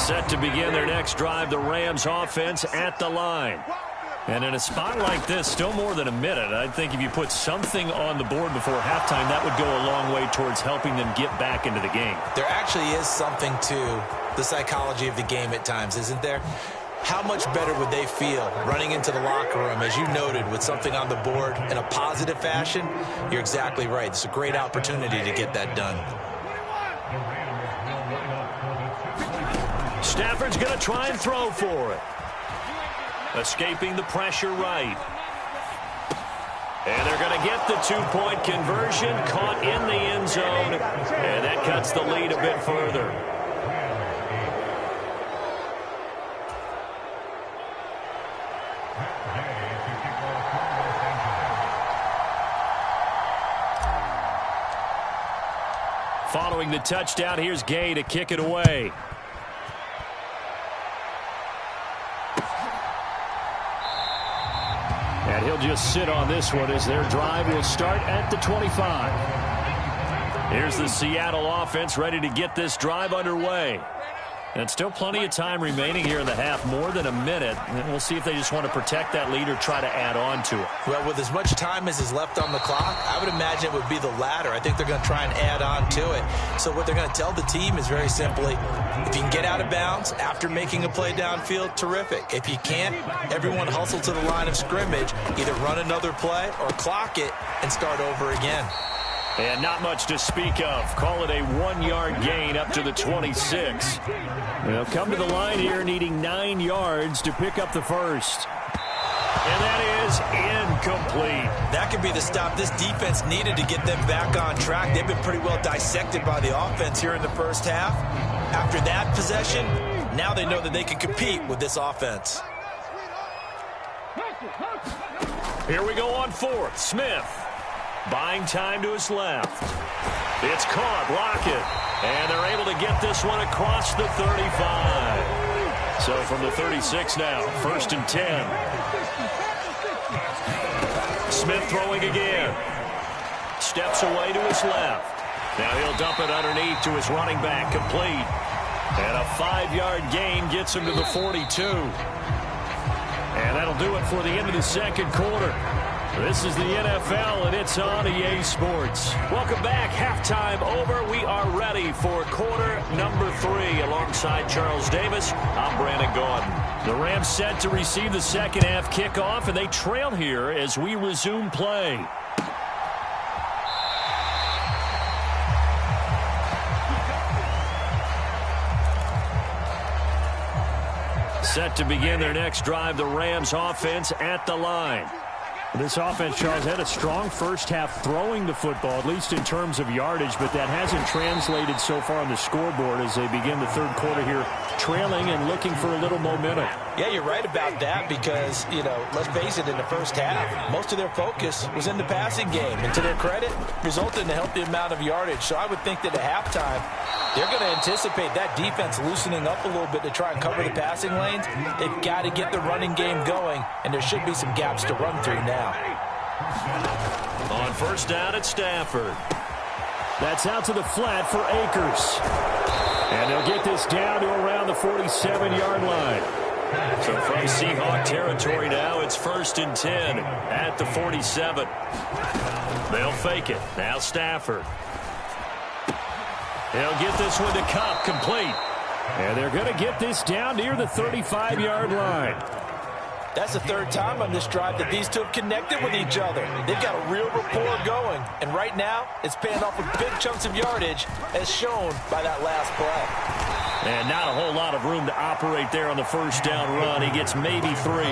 Set to begin their next drive, the Rams offense at the line. And in a spot like this, still more than a minute, I think if you put something on the board before halftime, that would go a long way towards helping them get back into the game. There actually is something to the psychology of the game at times, isn't there? How much better would they feel running into the locker room, as you noted, with something on the board in a positive fashion? You're exactly right. It's a great opportunity to get that done. Stafford's going to try and throw for it. Escaping the pressure right. And they're going to get the 2-point conversion, caught in the end zone, and that cuts the lead a bit further. Following the touchdown, here's Gay to kick it away. And he'll just sit on this one as their drive will start at the 25. Here's the Seattle offense ready to get this drive underway. And still plenty of time remaining here in the half, more than a minute. And we'll see if they just want to protect that lead or try to add on to it. Well, with as much time as is left on the clock, I would imagine it would be the latter. I think they're going to try and add on to it. So what they're going to tell the team is very simply, if you can get out of bounds after making a play downfield, terrific. If you can't, everyone hustle to the line of scrimmage, either run another play or clock it and start over again. And not much to speak of. Call it a 1-yard gain up to the 26. They'll come to the line here needing 9 yards to pick up the first. And that is incomplete. That could be the stop this defense needed to get them back on track. They've been pretty well dissected by the offense here in the first half. After that possession, now they know that they can compete with this offense. Here we go on 4th. Smith. Buying time to his left. It's caught. Lockett. And they're able to get this one across the 35. So from the 36 now, 1st and 10. Smith throwing again. Steps away to his left. Now he'll dump it underneath to his running back. Complete. And a 5-yard gain gets him to the 42. And that'll do it for the end of the second quarter. This is the NFL, and it's on EA Sports. Welcome back. Halftime over. We are ready for quarter number 3. Alongside Charles Davis, I'm Brandon Gaudin. The Rams set to receive the second half kickoff, and they trail here as we resume play. Set to begin their next drive, the Rams offense at the line. This offense, Charles, had a strong first half throwing the football, at least in terms of yardage, but that hasn't translated so far on the scoreboard as they begin the third quarter here, trailing and looking for a little momentum. Yeah, you're right about that because, you know, let's face it, in the first half, most of their focus was in the passing game. And to their credit, resulted in a healthy amount of yardage. So I would think that at halftime, they're going to anticipate that defense loosening up a little bit to try and cover the passing lanes. They've got to get the running game going, and there should be some gaps to run through now. On first down at Stafford. That's out to the flat for Akers. And they'll get this down to around the 47-yard line. So from Seahawk territory now, it's 1st and 10 at the 47. They'll fake it. Now Stafford. He'll get this one to Kupp, complete. And they're going to get this down near the 35-yard line. That's the third time on this drive that these two have connected with each other. They've got a real rapport going. And right now, it's paying off with big chunks of yardage, as shown by that last play. And not a whole lot of room to operate there on the first down run. He gets maybe 3.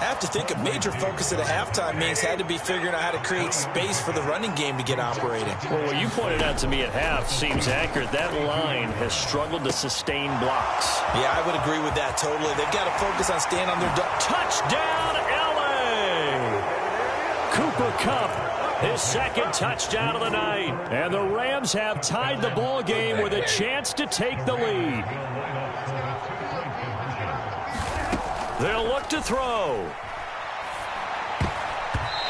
I have to think a major focus at a halftime means had to be figuring out how to create space for the running game to get operating. Well, what you pointed out to me at half seems accurate. That line has struggled to sustain blocks. Yeah, I would agree with that totally. They've got to focus on staying on their touchdown, L.A. Cooper Kupp, his second touchdown of the night. And the Rams have tied the ball game with a chance to take the lead. They'll look to throw.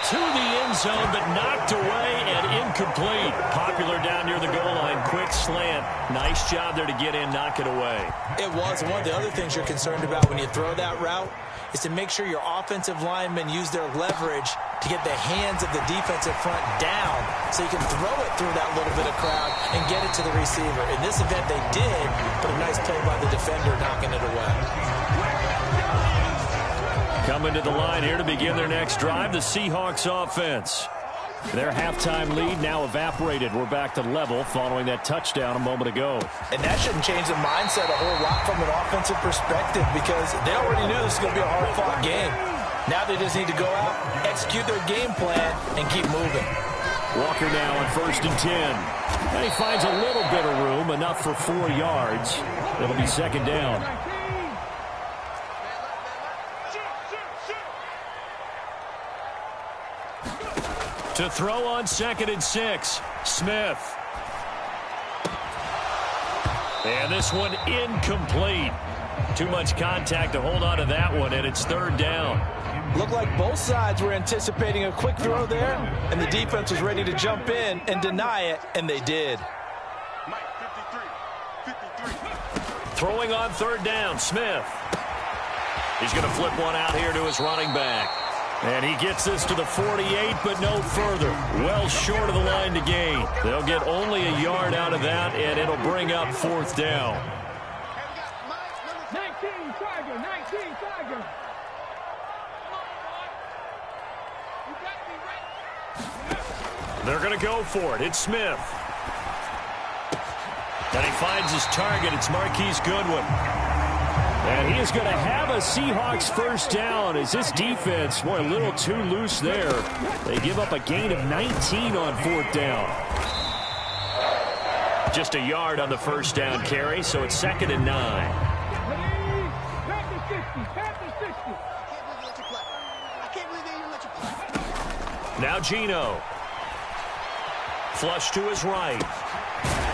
To the end zone, but knocked away and incomplete. Popular down near the goal line. Quick slant. Nice job there to get in, knock it away. It was. One of the other things you're concerned about when you throw that route is to make sure your offensive linemen use their leverage to get the hands of the defensive front down so you can throw it through that little bit of crowd and get it to the receiver. In this event, they did, but a nice play by the defender knocking it away. Coming to the line here to begin their next drive, the Seahawks offense. Their halftime lead now evaporated. We're back to level following that touchdown a moment ago. And that shouldn't change the mindset a whole lot from an offensive perspective because they already knew this was going to be a hard-fought game. Now they just need to go out, execute their game plan, and keep moving. Walker now on 1st and 10. And he finds a little bit of room, enough for 4 yards. It'll be 2nd down. To throw on 2nd and 6, Smith. And this one incomplete. Too much contact to hold on to that one, and it's 3rd down. Looked like both sides were anticipating a quick throw there, and the defense was ready to jump in and deny it, and they did. Throwing on 3rd down, Smith. He's going to flip one out here to his running back. And he gets this to the 48, but no further. Well short of the line to gain. They'll get only a yard out of that, and it'll bring up 4th down. 19 Tiger, 19 Tiger. You got to be ready. They're going to go for it. It's Smith. And he finds his target. It's Marquise Goodwin. And he is going to have a Seahawks 1st down as this defense, boy, a little too loose there. They give up a gain of 19 on 4th down. Just a yard on the 1st down carry, so it's 2nd and 9. Now Geno. Flush to his right.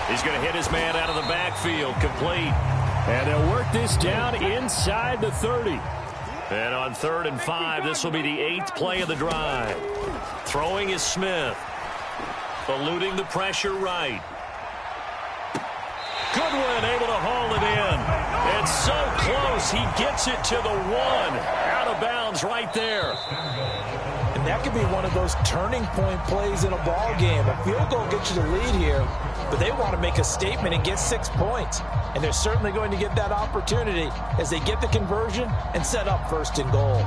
He's going to hit his man out of the backfield. Complete. And they'll work this down inside the 30. And on 3rd and 5, this will be the 8th play of the drive. Throwing is Smith. Eluding the pressure right. Goodwin able to haul it in. It's so close, he gets it to the 1. Out of bounds right there. And that could be one of those turning point plays in a ball game. A field goal gets you the lead here, but they want to make a statement and get 6 points. And they're certainly going to get that opportunity as they get the conversion and set up 1st and goal.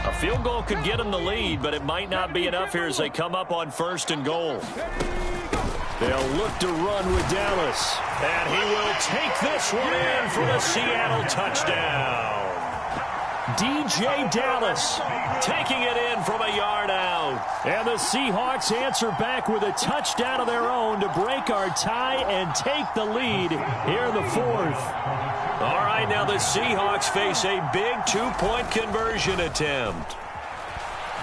A field goal could get them the lead, but it might not be enough here as they come up on 1st and goal. They'll look to run with Dallas. And he will take this one in for the Seattle touchdown. DJ Dallas taking it in from a yard out. And the Seahawks answer back with a touchdown of their own to break our tie and take the lead here in the 4th. All right, now the Seahawks face a big 2-point conversion attempt.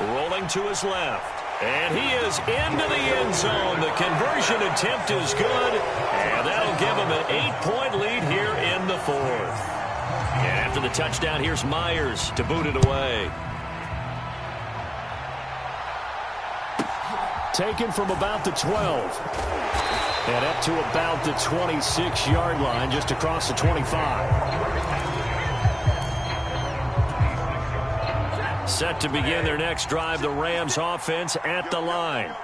Rolling to his left. And he is into the end zone. The conversion attempt is good. And that'll give him an 8-point lead here in the 4th. And after the touchdown, here's Myers to boot it away. Taken from about the 12. And up to about the 26-yard line, just across the 25. Set to begin their next drive, the Rams offense at the line.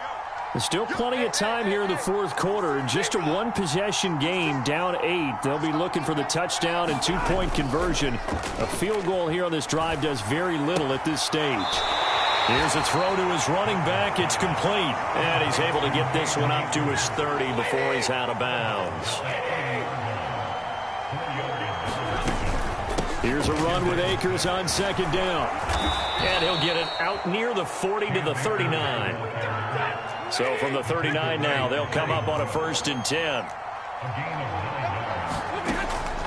There's still plenty of time here in the fourth quarter. Just a one-possession game, down 8. They'll be looking for the touchdown and two-point conversion. A field goal here on this drive does very little at this stage. Here's a throw to his running back. It's complete. And he's able to get this one up to his 30 before he's out of bounds. Here's a run with Akers on second down. And he'll get it out near the 40 to the 39. So from the 39 now, they'll come up on a 1st and 10.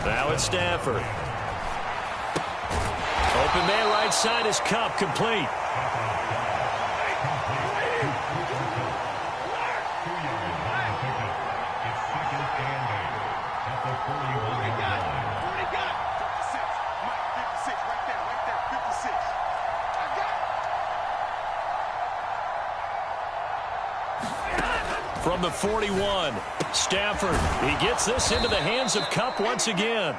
Now it's Stafford. Open man right side is Kupp, complete. From the 41, Stafford. He gets this into the hands of Kupp once again.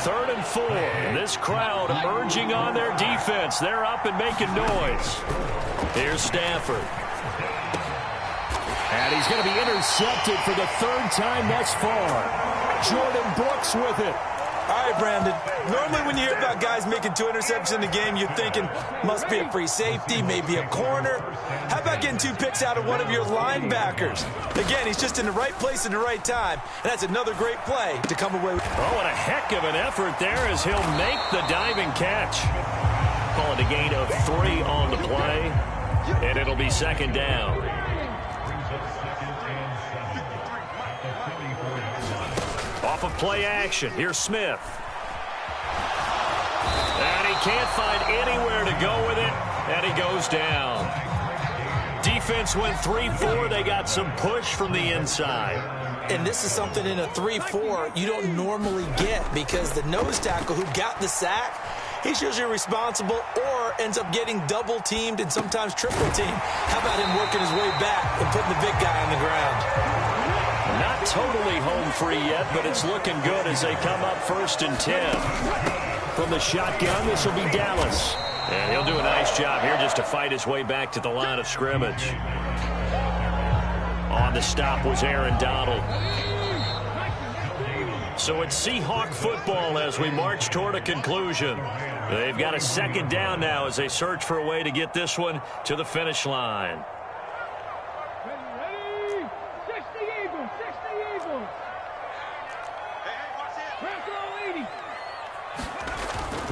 3rd and 4. This crowd urging on their defense. They're up and making noise. Here's Stafford. And he's going to be intercepted for the 3rd time thus far. Jordan Brooks with it. All right, Brandon. Normally when you hear about guys making 2 interceptions in a game, you're thinking must be a free safety, maybe a corner. How about getting 2 picks out of one of your linebackers? Again, he's just in the right place at the right time, and that's another great play to come away with. Oh, and a heck of an effort there as he'll make the diving catch. Call it a gain of 3 on the play, and it'll be 2nd down. Off of play action, here's Smith. And he can't find anywhere to go with it, and he goes down. Defense went 3-4. They got some push from the inside. And this is something in a 3-4 you don't normally get because the nose tackle who got the sack, he's usually responsible or ends up getting double-teamed and sometimes triple-teamed. How about him working his way back and putting the big guy on the ground? Not totally home free yet, but it's looking good as they come up 1st and 10. From the shotgun, this will be Dallas. And he'll do a nice job here just to fight his way back to the line of scrimmage. On the stop was Aaron Donald. So it's Seahawk football as we march toward a conclusion. They've got a 2nd down now as they search for a way to get this one to the finish line.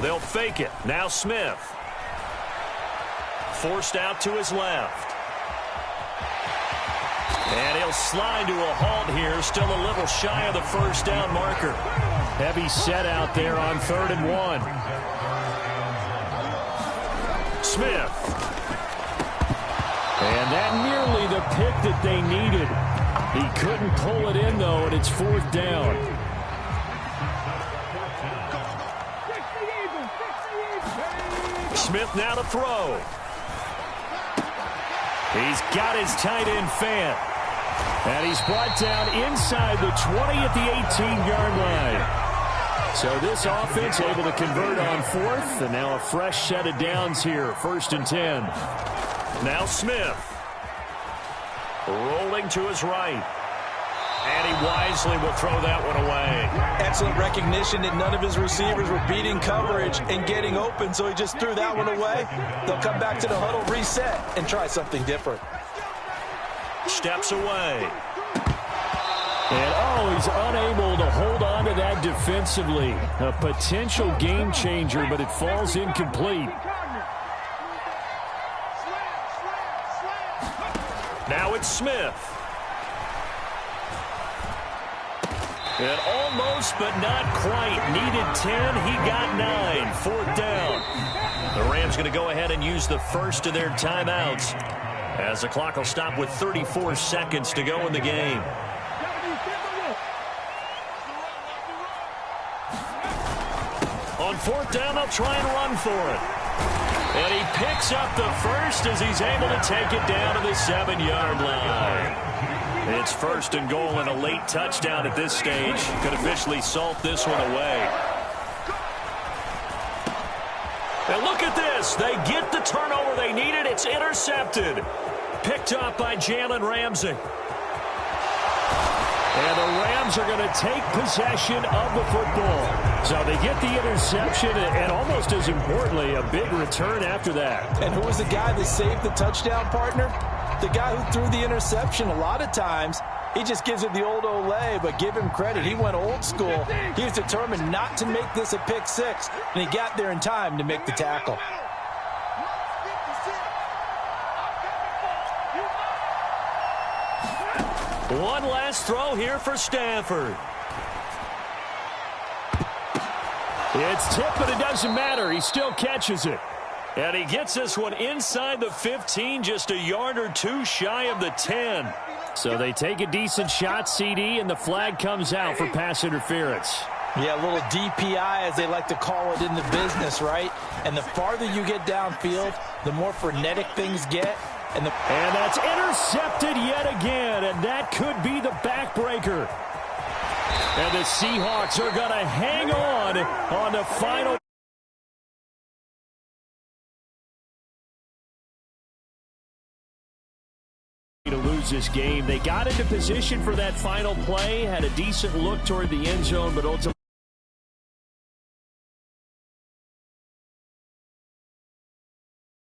They'll fake it. Now Smith. Forced out to his left. And he'll slide to a halt here. Still a little shy of the 1st down marker. Heavy set out there on 3rd and 1. Smith. And that nearly the pick that they needed. He couldn't pull it in, though, and it's 4th down. Smith now to throw. He's got his tight end Fant. And he's brought down inside the 20 at the 18-yard line. So this offense able to convert on 4th, and now a fresh set of downs here, 1st and 10. Now Smith. Rolling to his right. And he wisely will throw that one away. Excellent recognition that none of his receivers were beating coverage and getting open, so he just threw that one away. They'll come back to the huddle, reset, and try something different. Steps away. And, he's unable to hold on to that defensively. A potential game changer, but it falls incomplete. Now it's Smith. And almost, but not quite. Needed 10. He got 9. 4th down. The Rams going to go ahead and use the first of their timeouts as the clock will stop with 34 seconds to go in the game. On 4th down, they'll try and run for it. And he picks up the first as he's able to take it down to the 7-yard line. It's 1st and goal and a late touchdown at this stage. Could officially salt this one away. And look at this. They get the turnover they needed. It's intercepted. picked up by Jalen Ramsey. And the Rams are going to take possession of the football. So they get the interception, and almost as importantly, a big return after that. And who was the guy that saved the touchdown, partner? The guy who threw the interception. A lot of times, he just gives it the old Olay, but give him credit. He went old school. He was determined not to make this a pick six, and he got there in time to make the tackle. One last throw here for Stanford. It's tipped, but it doesn't matter. He still catches it. And he gets this one inside the 15, just a yard or two shy of the 10. So they take a decent shot, CD, and the flag comes out for pass interference. Yeah, a little DPI, as they like to call it in the business, right? And the farther you get downfield, the more frenetic things get. And that's intercepted yet again, and that could be the backbreaker. And the Seahawks are going to hang on the final. To lose this game. They got into position for that final play, had a decent look toward the end zone, but ultimately